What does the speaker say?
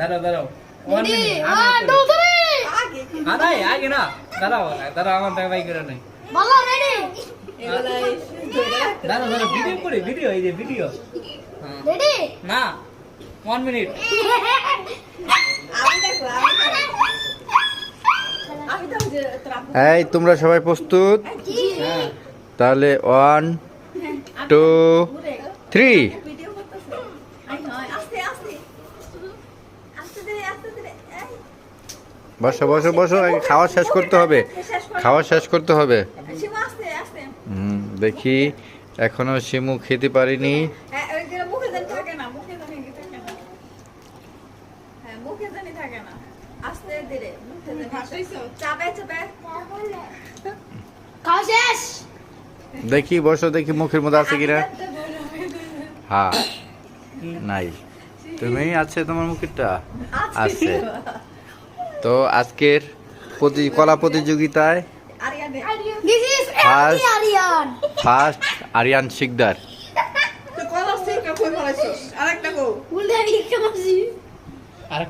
দাঁড়াও দাঁড়াও রেডি 1 2 3 আগে আরে আগে না দাঁড়াও দাঁড়াও আমার ভাই করে নাই বলো রেডি এগুলাই দাঁড়াও দাঁড়াও ভিডিও করে ভিডিও এই যে ভিডিও হ্যাঁ রেডি না 1 মিনিট আমি দেখো আমি তো যে ট্রাপ এই তোমরা সবাই প্রস্তুত? হ্যাঁ তাহলে 1 2 3 ভিডিও করতেছে আই হয় আস্তে আস্তে আস্তে ধীরে এই বসো বসো বসো আগে খাওয়া শেষ করতে হবে, খাওয়া শেষ করতে হবে। শিমু আস্তে আস্তে দেখি এখনো শিমু খেতে পারিনি। হ্যাঁ ওই যে মুখে জানি থাকে না মুখে জানি থাকে না হ্যাঁ মুখে জানি থাকে না আস্তে ধীরে মুখে জানি ফাটাইছো চাবে চাবে খাওয়া শেষ দেখি বসো দেখি মুখের মধ্যে আছে কিনা। হ্যাঁ নাই, তুমি আছে তোমার মুখেরটা আছে। তো আজকের কলা প্রতিযোগিতায় আরিয়ানে this is First. Ariyan first Ariyan Sikdar. তো কলা সিকা কই ফলাইছস আরেকটা কো উল্টা দিকে মাসি আর